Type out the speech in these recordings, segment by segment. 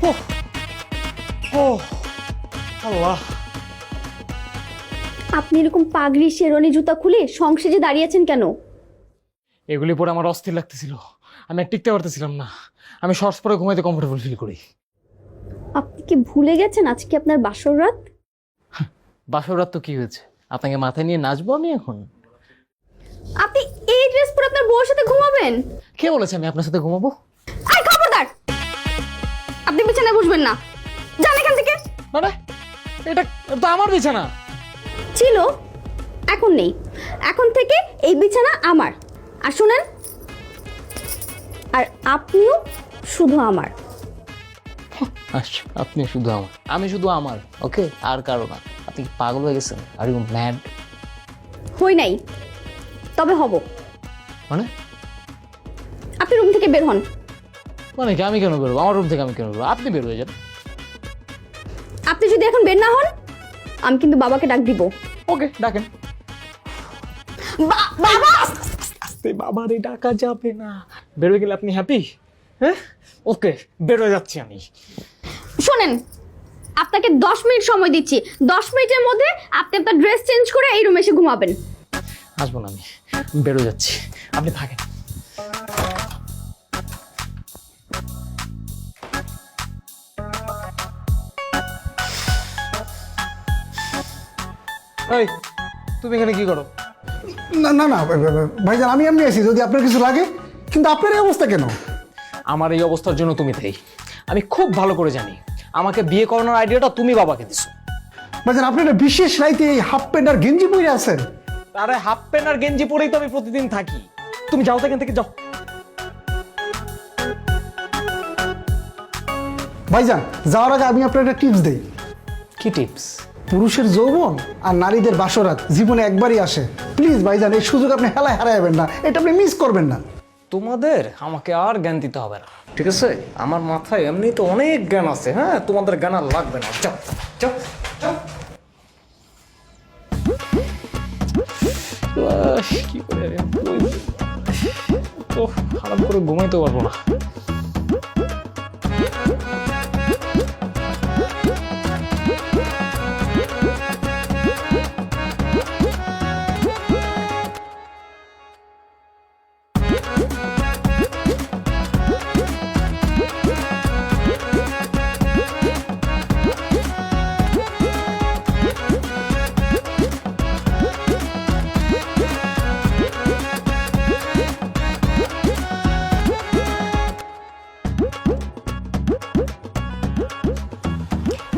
ওহ, ওহ, আল্লাহ। আপনি এরকম পাগড়ি শেরওয়ানি জুতা খুলে সংসেজে দাঁড়িয়েছেন কেন? এগুলি পরে আমার অস্থির লাগতেছিল, আমি আর টিকতে পারতেছিলাম না। আমি শর্টস পরে ঘুমাইতে কমফোর্টেবল ফিল করি। আপনি কি ভুলে গেছেন আজকে আপনার বাসর রাত? বাসর রাত তো কি হয়েছে, আপনাকে মাথায় নিয়ে নাচবো আমি এখন? আপনি এই ড্রেস পরে আপনার বউয়ের সাথে ঘুমাবেন? কে বলেছে আমি আপনার সাথে ঘুমাবো? আই খবরদার, আপনি বিছানায় বসবেন না, যান এখান থেকে। মানে এটা তো আমার বিছানা। ছিল, এখন নেই। এখন থেকে এই বিছানা আমার। আর শুনেন, আর আপনিও শুধু আমার। আচ্ছা, আপনি শুধু আমার, আমি শুধু আমার, ওকে? আর কারো না। আপনি কি পাগল হয়ে গেছেন? Are you mad? হই নাই, তবে হব। মানে আপনি রুম থেকে বের হন। মানে কি আমি কেন বেরোবো? আমার রুম থেকে আমি কেন বেরোবো? আপনি বের হয়ে যান। আপনি যদি এখন বের না হন, আমি কিন্তু বাবাকে ডাক দিব। ওকে, ডাকেন। বাবা! আস্তে, বাবারে ডাকা যাবে না। বেরোয় গেলে আপনি হ্যাপি? হ্যাঁ, ওকে, বেরোয় যাচ্ছি আমি। শোনেন, আপনাকে 10 মিনিট সময় দিচ্ছি। 10 মিনিটের মধ্যে আপনি আপনার ড্রেস চেঞ্জ করে এই রুমে এসে ঘুমাবেন। আসবো না, আমি বেরোয় যাচ্ছি, আপনি থাকেন। এই, তুমি এখানে কি করো? না না না ভাইজান, আমি এমনি আছি যদি আপনার কিছু লাগে। কিন্তু আপনার এই অবস্থা কেন? আমার এই অবস্থার জন্য তুমি থেই। আমি খুব ভালো করে জানি আমাকে বিয়ে করানোর আইডিয়াটা তুমি বাবাকে দিছো। ভাইজান, আপনি একটা বিশেষ রাইতে এই হাফ প্যান্ট আর গেঞ্জি পরে আছেন। আরে হাফ প্যান্ট আর গেঞ্জি পরেই তো আমি প্রতিদিন থাকি। তুমি যাও তো এখান থেকে, যাও। ভাইজান, যাওয়ার আগে আমি আপনার একটা টিপস দেই। কি টিপস? পুরুষের যৌবন আর নারীদের বাসরাত জীবনে একবারই আসে। প্লিজ ভাইজান, এই সুযোগ আপনি হেলায় হারাবেন না, এটা আপনি মিস করবেন না। তোমাদের আমাকে আর জ্ঞান দিতে হবে না, ঠিক আছে? আমার মাথায় এমনি তো অনেক জ্ঞান আছে। হ্যাঁ, তোমাদের জ্ঞান আর লাগবে না। যাও যাও যাও। কি করে তো আরাম করে ঘুমাইতে পারবো না।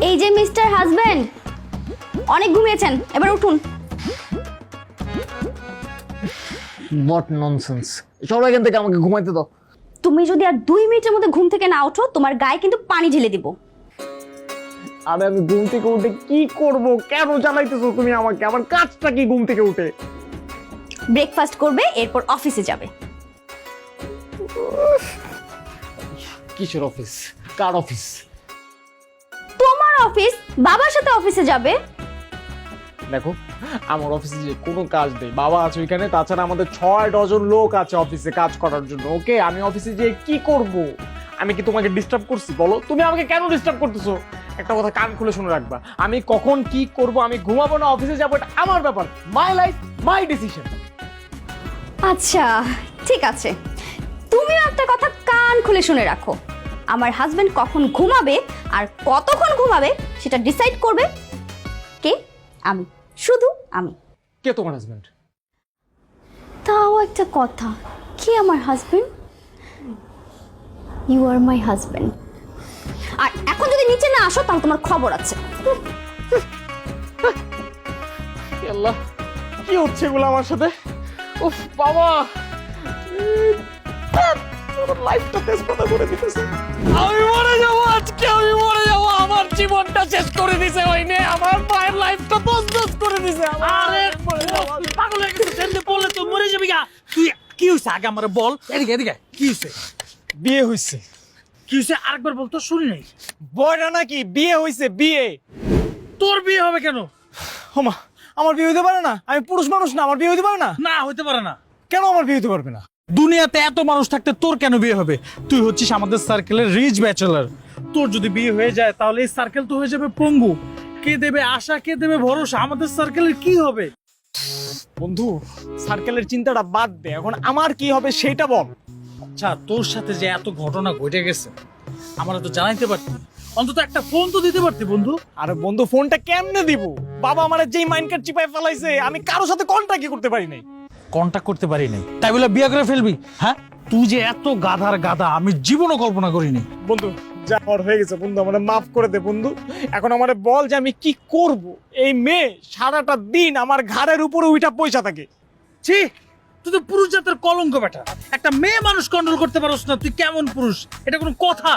এই যে মিস্টার হাজবেন্ড, অনেক ঘুমিয়েছেন, এবার উঠুন। What nonsense! চলো এখান থেকে, আমাকে ঘুমাইতে দাও। তুমি যদি আর 2 মিনিটের মধ্যে ঘুম থেকে না ওঠো, তোমার গায়ে কিন্তু পানি ঢেলে দিব। আরে আমি ঘুম থেকে উঠে কি করব? কেন জ্বালাইতেছো তুমি আমাকে? আমার কাজটা কি ঘুম থেকে উঠে? ব্রেকফাস্ট করবে, এরপর অফিসে যাবে। কিসের অফিস? কার অফিস? তোমার অফিস, বাবার সাথে অফিসে যাবে। দেখো, আমার অফিসে যে কোনো কাজ নেই, বাবা আছে ওইখানে। তাছাড়া আমাদের 6 ডজন লোক আছে অফিসে কাজ করার জন্য। ওকে, আমি অফিসে যে কি করব? আমি কি তোমাকে ডিস্টার্ব করছি? বলো, তুমি আমাকে কেন ডিস্টার্ব করতেছো? একটা কথা কান খুলে শুনে রাখবা, আমি কখন কি করব, আমি ঘুমাবো না অফিসে যাবো, এটা আমার ব্যাপার। My life, my decision. আচ্ছা, ঠিক আছে। তুমিও একটা কথা কান খুলে শুনে রাখো, আমার হাজবেন্ড কখন ঘুমাবে আর কতক্ষণ ঘুমাবে সেটা ডিসাইড করবে কে? আমি, শুধু আমি। কে তোমার হাজবেন্ড? তাও একটা কথা, কে আমার husband? You are my husband. আর এখন যদি নিচে না আসো তাহলে তোমার খবর আছে। আল্লাহ, কি হচ্ছে এগুলো আমার সাথে? উফ বাবা, লাইফটা শেষ কথা করে দিতেছে। আমি মরে যাবো আজকে, আমি মরে যাবো। আমার জীবনটা শেষ করে দিছে ওই নে, আমার মায়ের লাইফটা তছনছ করে দিছে। আরে পাগল হয়ে গেছিস, এমনি বললে তো মরে যাবি গা। তুই কি হইছে আগে আমারে বল। এদিকে এদিকে, কি হইছে? বিয়ে হইছে। কি হইছে আরেকবার বল, তো শুনি নাই। বয়রা নাকি বিয়ে হইছে? বিয়ে? তোর বিয়ে হবে কেন? ওমা, আমার বিয়ে হইতে পারে না? আমি পুরুষ মানুষ না, আমার বিয়ে হইতে পারে না? না, হইতে পারে না। কেন আমার বিয়ে হইতে পারবে না? দুনিয়াতে এত মানুষ থাকতে তোর কেন বিয়ে হবে? তুই হচ্ছিস আমাদের সার্কেলের রিচ ব্যাচেলার। তোর যদি বিয়ে হয়ে যায় তাহলে এই সার্কেল তো হয়ে যাবে পঙ্গু। কে দেবে আশা, কে দেবে ভরসা? আমাদের সার্কেলের কি হবে? বন্ধু সার্কেলের চিন্তাটা বাদ দে, এখন আমার কি হবে সেটা বল। আচ্ছা, তোর সাথে যে এত ঘটনা ঘটে গেছে আমরা তো জানাইতে পারতি, অন্তত একটা ফোন তো দিতে পারতি বন্ধু। আরে বন্ধু ফোনটা কেমনে দিব? বাবা আমার যেই মাইন্ড কার্ড চিপায় ফেলাইছে, আমি কারোর সাথে কন্টাক্টই করতে পারি নাই। কন্টাক্ট করতে পারি নাই তাই বলে বিয়ে করে ফেলবি? হ্যাঁ, তুই যে এত গাধার গাধা আমি জীবনও কল্পনা করিনি। বন্ধু যা হওয়ার হয়ে গেছে বন্ধু, আমাকে মাফ করে দে বন্ধু। এখন আমারে বল যে আমি কি করব। এই মেয়ে সারাটা দিন আমার ঘাড়ের উপরে উইঠা পয়সা থাকে। ছি, তুই তো পুরুষ জাতের কলঙ্ক বেটা। একটা মেয়ে মানুষ কন্ট্রোল করতে পারছ না, তুই কেমন পুরুষ? এটা কোনো কথা?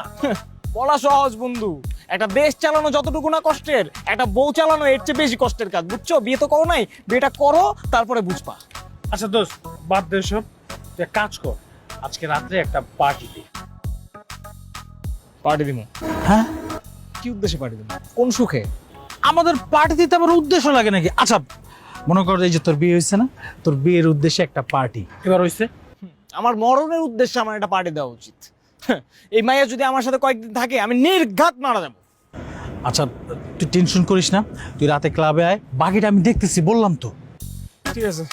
বলা সহজ বন্ধু, একটা দেশ চালানো যতটুকু না কষ্টের, একটা বউ চালানো এর চেয়ে বেশি কষ্টের কাজ, বুঝছো? বিয়ে তো করো নাই, বিয়েটা করো তারপরে বুঝবা। আচ্ছা দোস্ত, বাদ দে সব, তুই এক কাজ কর, আজকে রাত্রে একটা পার্টি দে। পার্টি দিমু? হ্যাঁ, কি উদ্দেশ্যে পার্টি দিমু? কোন সুখে? আমাদের পার্টি দিতে আবার উদ্দেশ্য লাগে নাকি? আচ্ছা মনে কর এই যে তোর বিয়ে হয়েছে না, তোর বিয়ের উদ্দেশ্যে একটা পার্টি এবার হয়েছে। আমার মরণের উদ্দেশ্যে আমার একটা পার্টি দেওয়া উচিত। এই মাইয়া যদি আমার সাথে কয়েকদিন থাকে আমি নির্ঘাত মারা যাবো। আচ্ছা তুই টেনশন করিস না, তুই রাতে ক্লাবে আয়, বাকিটা আমি দেখতেছি, বললাম তো। ঠিক আছে,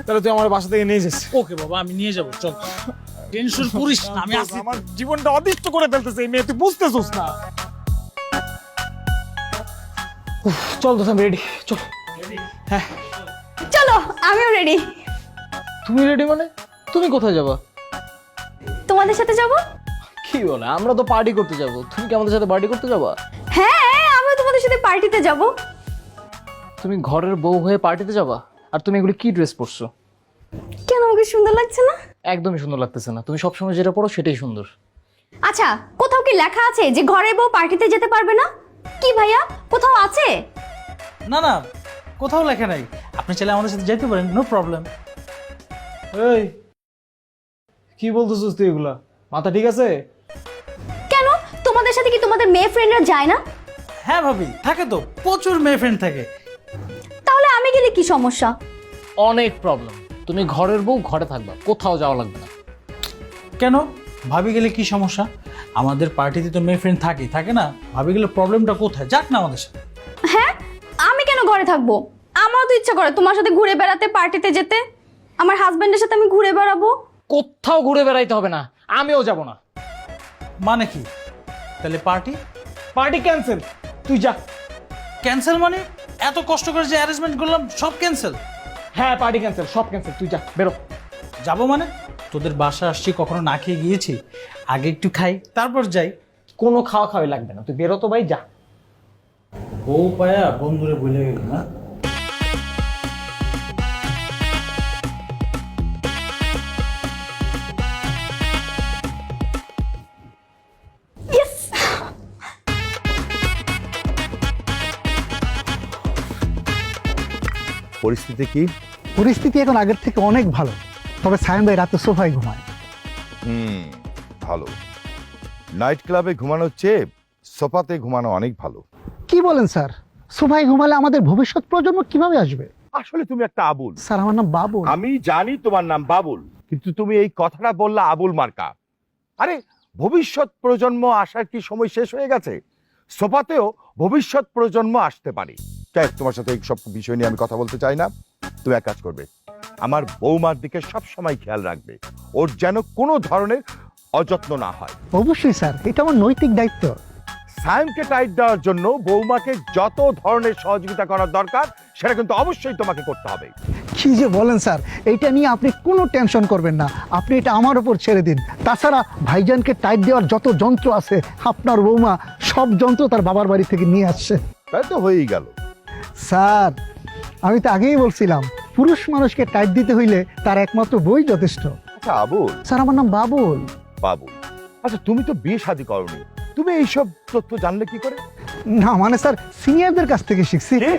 তাহলে তুই আমার বাসা থেকে নিয়ে যাস। ওকে বাবা, আমি নিয়ে যাবো, চল, টেনশন করিস না, আমি আছি। আমার জীবনটা অতিষ্ঠ করে ফেলতেছে এই মেয়ে, তুই বুঝতেছিস না। উফ, চল তো আমি রেডি, চল। হ্যাঁ চলো, আমিও রেডি। তুমি রেডি মানে? তুমি কোথায় যাবা? তোমাদের সাথে যাব। কি বলে, আমরা তো পার্টি করতে যাব, তুমি কি আমাদের সাথে পার্টি করতে যাবা? হ্যাঁ, আমিও তোমাদের সাথে পার্টিতে যাব। তুমি ঘরের বউ হয়ে পার্টিতে যাবা? আর তুমি এগুলো কি ড্রেস পরছো? কেন, আমাকে সুন্দর লাগছে না? একদমই সুন্দর লাগতেছে না, তুমি সবসময় যেটা পরো সেটাই সুন্দর। আচ্ছা, কোথাও কি লেখা আছে যে ঘরের বউ পার্টিতে যেতে পারবে না? কি ভাইয়া, কোথাও আছে? না না, কোথাও লেখা নাই, আপনি চাইলে আমাদের সাথে যেতে পারেন, নো প্রবলেম। এই কি বলতেছিস তুই এগুলা? মাথা ঠিক আছে? কেন, তোমাদের সাথে কি তোমাদের মেয়ে ফ্রেন্ডরা যায় না? হ্যাঁ ভাবি, থাকে তো, প্রচুর মেয়ে ফ্রেন্ড থাকে। তাহলে আমি গেলে কি সমস্যা? অনেক প্রবলেম। তুমি ঘরের বউ, ঘরে থাকবা, কোথাও যাওয়া লাগবে না। কেন ভাবি গেলে কি সমস্যা? আমাদের পার্টিতে তো মেয়ে ফ্রেন্ড থাকে না, ভাবি গেলে প্রবলেমটা কোথায়? যাক না আমাদের সাথে। হ্যাঁ, আমি কেন ঘরে থাকবো? আমারও তো ইচ্ছা করে তোমার সাথে ঘুরে বেড়াতে, পার্টিতে যেতে। আমার হাজবেন্ডের সাথে আমি ঘুরে বেড়াবো। কোথাও ঘুরে বেড়াইতে হবে না, আমিও যাব না। মানে কি? তাহলে পার্টি? পার্টি ক্যান্সেল, তুই যা। ক্যান্সেল মানে? এত কষ্ট করে যে অ্যারেঞ্জমেন্ট করলাম সব ক্যান্সেল? হ্যাঁ পার্টি ক্যান্সেল, সব ক্যান্সেল, তুই যা, বেরো। যাবো মানে? তোদের বাসা আসছি, কখনো না খেয়ে গিয়েছি? আগে একটু খাই তারপর যাই। কোনো খাওয়া খাওয়াই লাগবে না, তুই বেরো তো ভাই, যা। বউ পায়া বন্ধুরে বলে গেল না। পরিস্থিতি কি? পরিস্থিতি এখন আগের থেকে অনেক ভালো, তবে সায়েম ভাই রাতে সোফায় ঘুমায়। ভালো। নাইট ক্লাবে ঘুমানোর চেয়ে সোফাতে ঘুমানো অনেক ভালো। কি বলেন স্যার? সোফায় ঘুমালে আমাদের ভবিষ্যৎ প্রজন্ম কিভাবে আসবে? আসলে তুমি একটা আবুল। স্যার, আমার নাম বাবু। আমি জানি তোমার নাম বাবুল, কিন্তু তুমি এই কথাটা বললা আবুল মার্কা। আরে ভবিষ্যৎ প্রজন্ম আসার কি সময় শেষ হয়ে গেছে? সোফাতেও ভবিষ্যৎ প্রজন্ম আসতে পারে। যাই হোক, তোমার সাথে এই সব বিষয় নিয়ে আমি কথা বলতে চাই না। তুমি এক কাজ করবে, আমার বৌমার দিকে সব সময় খেয়াল রাখবে, ওর যেন কোনো ধরনের অযত্ন না হয়। অবশ্যই স্যার, এটা আমার নৈতিক দায়িত্ব। সায়েমকে টাইট দেওয়ার জন্য বৌমাকে যত ধরনের সহযোগিতা করার দরকার সেটা কিন্তু অবশ্যই তোমাকে করতে হবে। কি যে বলেন স্যার, এইটা নিয়ে আপনি কোনো টেনশন করবেন না, আপনি এটা আমার উপর ছেড়ে দিন। তাছাড়া ভাইজানকে টাইট দেওয়ার যত যন্ত্র আছে আপনার বৌমা সব যন্ত্র তার বাবার বাড়ি থেকে নিয়ে আসছে। তাই তো হয়েই গেল। স্যার, আমি তো আগেই বলছিলাম, পুরুষ মানুষকে টাইট দিতে হইলে তার একমাত্র বই যথেষ্ট। আচ্ছা আবুল। স্যার, আমার নাম বাবুল। বাবুল, আচ্ছা তুমি তো বিয়ে শাদী করনি, তুমি এইসব তথ্য জানলে কি করে? না মানে স্যার, সিনিয়রদের কাছ থেকে শিখছি। কি?